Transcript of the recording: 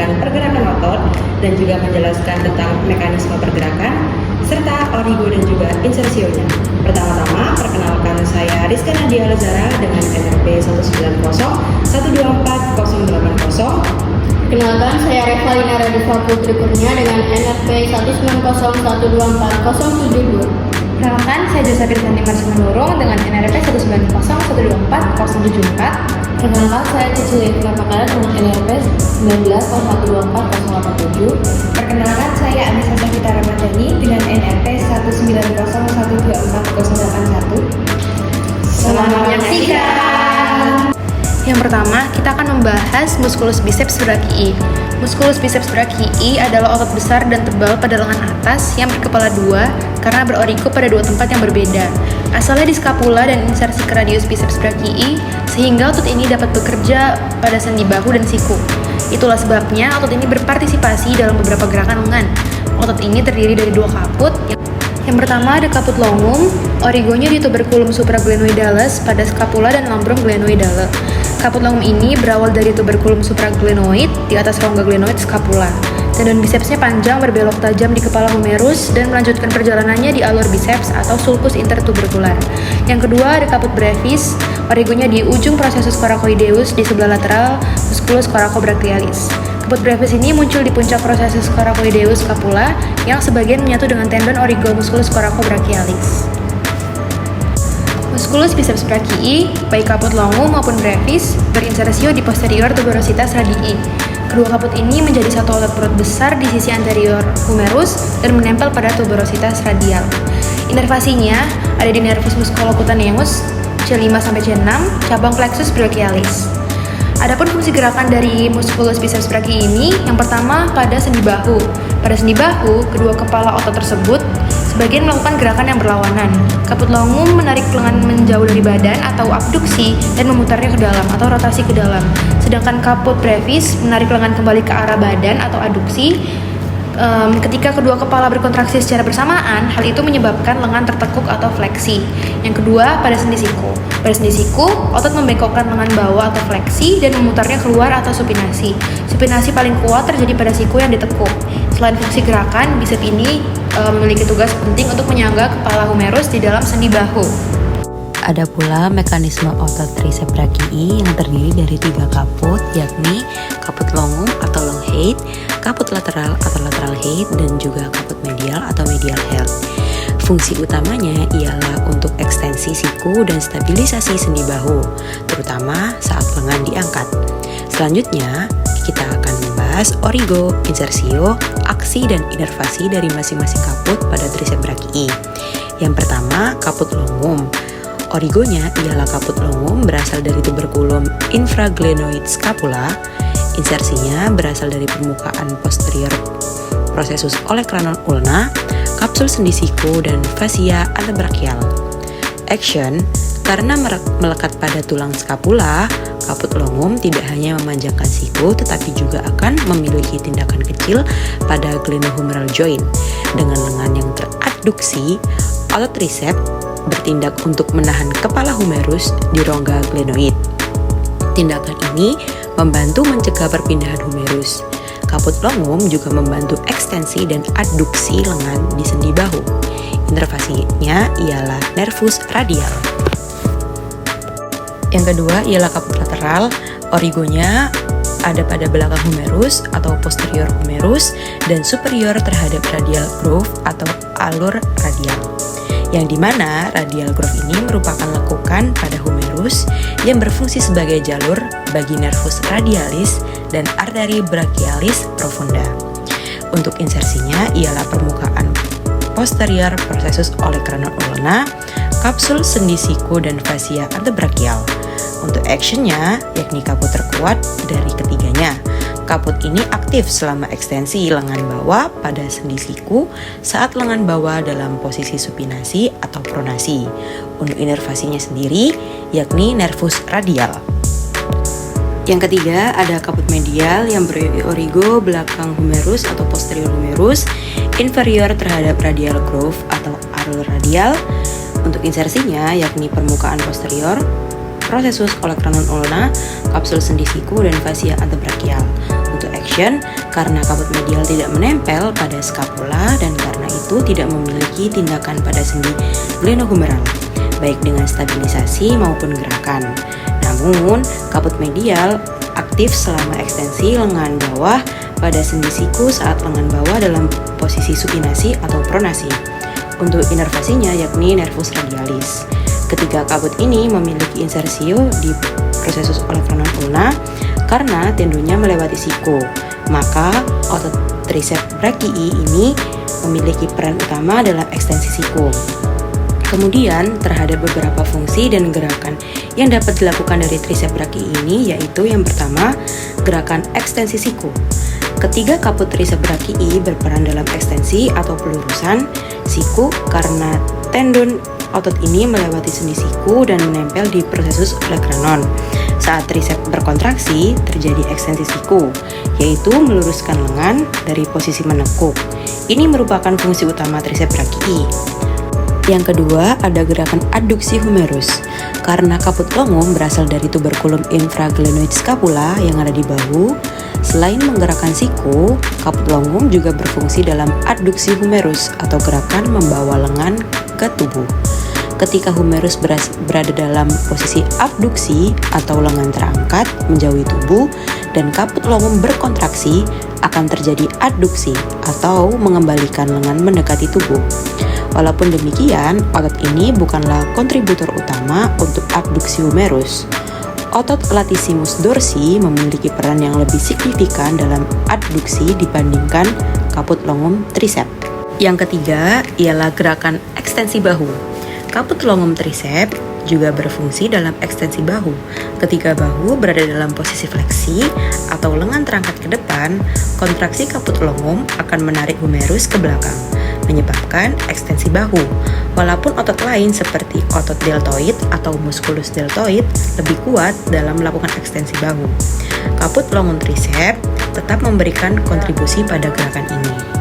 menjelaskan pergerakan otot dan juga menjelaskan tentang mekanisme pergerakan serta origo dan juga insersionya. Pertama-tama, perkenalkan saya Rizka Nadia Lazara dengan NRP 190124080. Kenalkan, saya Revalina Radifa Putri Kurnia dengan NRP 190124072. Kenalkan, saya Josephine Sandi Marsimanurung dengan NRP 190124074. Kenalkan, saya Cecilia Kenapakala dengan NRP 190124087. Perkenalkan, saya Anissa Safita Ramadhani dengan NRP 190124081. Selamat menyaksikan. Yang pertama, kita akan membahas musculus biceps brachii. Musculus biceps brachii adalah otot besar dan tebal pada lengan atas yang berkepala dua karena berorigo pada dua tempat yang berbeda. Asalnya di skapula dan insersi ke radius biceps brachii, sehingga otot ini dapat bekerja pada sendi bahu dan siku. Itulah sebabnya otot ini berpartisipasi dalam beberapa gerakan lengan. Otot ini terdiri dari dua kaput. Yang pertama ada kaput longum, origonya di tuberculum supraglenoidalis pada skapula dan labrum glenoidale. Kaput longum ini berawal dari tuberculum supraglenoid di atas rongga glenoid skapula. Tendon bisepsnya panjang berbelok tajam di kepala humerus dan melanjutkan perjalanannya di alur biceps atau sulcus intertubercular. Yang kedua ada kaput brevis, origonya di ujung processus coracoideus di sebelah lateral musculus coracobrachialis. Kaput brevis ini muncul di puncak processus coracoideus scapula yang sebagian menyatu dengan tendon origo musculus coracobrachialis. Musculus biceps brachii, baik kaput longum maupun brevis, berinsersio di posterior tuberositas radii. Kedua kaput ini menjadi satu otot perut besar di sisi anterior humerus dan menempel pada tuberositas radial. Inervasinya ada di nervus musculocutaneus C5-C6, cabang plexus brachialis. Adapun fungsi gerakan dari musculus biceps brachii ini, yang pertama pada sendi bahu. Pada sendi bahu, kedua kepala otot tersebut sebagian melakukan gerakan yang berlawanan. Kaput longum menarik lengan menjauh dari badan atau abduksi dan memutarnya ke dalam atau rotasi ke dalam. Sedangkan kaput brevis menarik lengan kembali ke arah badan atau aduksi. Ketika kedua kepala berkontraksi secara bersamaan, hal itu menyebabkan lengan tertekuk atau fleksi. Yang kedua, pada sendi siku. Pada sendi siku, otot membengkokkan lengan bawah atau fleksi dan memutarnya keluar atau supinasi. Supinasi paling kuat terjadi pada siku yang ditekuk. Selain fungsi gerakan, bicep ini memiliki tugas penting untuk menyangga kepala humerus di dalam sendi bahu. Ada pula mekanisme otot triceps brachii yang terdiri dari 3 kaput, yakni kaput longum atau long head, kaput lateral atau lateral head, dan juga kaput medial atau medial head. Fungsi utamanya ialah untuk ekstensi siku dan stabilisasi sendi bahu, terutama saat lengan diangkat. Selanjutnya, kita akan membahas origo, insersio, aksi, dan inervasi dari masing-masing kaput pada triceps brachii. Yang pertama, kaput longum. Origonya ialah kaput longum berasal dari tuberculum infraglenoid scapula. Insersinya berasal dari permukaan posterior processus olecranon ulna, kapsul sendi siku, dan fascia antebrachial. Action, karena melekat pada tulang skapula, kaput longum tidak hanya memanjangkan siku tetapi juga akan memiliki tindakan kecil pada glenohumeral joint. Dengan lengan yang teradduksi, otot triceps bertindak untuk menahan kepala humerus di rongga glenoid. Tindakan ini membantu mencegah perpindahan humerus. Kaput longum juga membantu ekstensi dan adduksi lengan di sendi bahu. Inervasinya ialah nervus radial. Yang kedua ialah kaput lateral. Origonya ada pada belakang humerus atau posterior humerus dan superior terhadap radial groove atau alur radial, yang dimana radial groove ini merupakan lekukan pada humerus yang berfungsi sebagai jalur bagi nervus radialis dan arteri brachialis profunda. Untuk insersinya ialah permukaan posterior processus olecranon ulna, kapsul sendi siku, dan fascia antebrachial. Untuk actionnya, yakni kaput terkuat dari ketiganya. Kaput ini aktif selama ekstensi lengan bawah pada sendi siku saat lengan bawah dalam posisi supinasi atau pronasi. Untuk inervasinya sendiri, yakni nervus radial. Yang ketiga, ada kaput medial yang berorigo belakang humerus atau posterior humerus, inferior terhadap radial groove atau alur radial. Untuk insersinya, yakni permukaan posterior processus olecranon ulna, kapsul sendi siku, dan fascia antebrachial. butuh action karena kaput medial tidak menempel pada skapula dan karena itu tidak memiliki tindakan pada sendi glenohumeral, baik dengan stabilisasi maupun gerakan. Namun, kaput medial aktif selama ekstensi lengan bawah pada sendi siku saat lengan bawah dalam posisi supinasi atau pronasi. Untuk inervasinya yakni nervus radialis. Ketiga kaput ini memiliki insersio di processus olecranon ulna karena tendonnya melewati siku. Maka otot triceps brachii ini memiliki peran utama dalam ekstensi siku. Kemudian terhadap beberapa fungsi dan gerakan yang dapat dilakukan dari triceps brachii ini yaitu yang pertama, gerakan ekstensi siku. Ketiga kaput triceps brachii berperan dalam ekstensi atau pelurusan siku karena tendon otot ini melewati sendi siku dan menempel di processus olecranon. Saat triceps berkontraksi, terjadi ekstensi siku, yaitu meluruskan lengan dari posisi menekuk. Ini merupakan fungsi utama triceps brachii. Yang kedua, ada gerakan adduksi humerus. Karena kaput longum berasal dari tuberculum infraglenoid scapula yang ada di bahu, selain menggerakkan siku, kaput longum juga berfungsi dalam adduksi humerus atau gerakan membawa lengan ke tubuh. Ketika humerus berada dalam posisi abduksi atau lengan terangkat menjauhi tubuh dan kaput longum berkontraksi, akan terjadi adduksi atau mengembalikan lengan mendekati tubuh. Walaupun demikian, otot ini bukanlah kontributor utama untuk abduksi humerus. Otot latissimus dorsi memiliki peran yang lebih signifikan dalam adduksi dibandingkan kaput longum triceps. Yang ketiga ialah gerakan ekstensi bahu. Kaput longum triceps juga berfungsi dalam ekstensi bahu. Ketika bahu berada dalam posisi fleksi atau lengan terangkat ke depan, kontraksi kaput longum akan menarik humerus ke belakang, menyebabkan ekstensi bahu. Walaupun otot lain seperti otot deltoid atau musculus deltoid lebih kuat dalam melakukan ekstensi bahu, kaput longum triceps tetap memberikan kontribusi pada gerakan ini.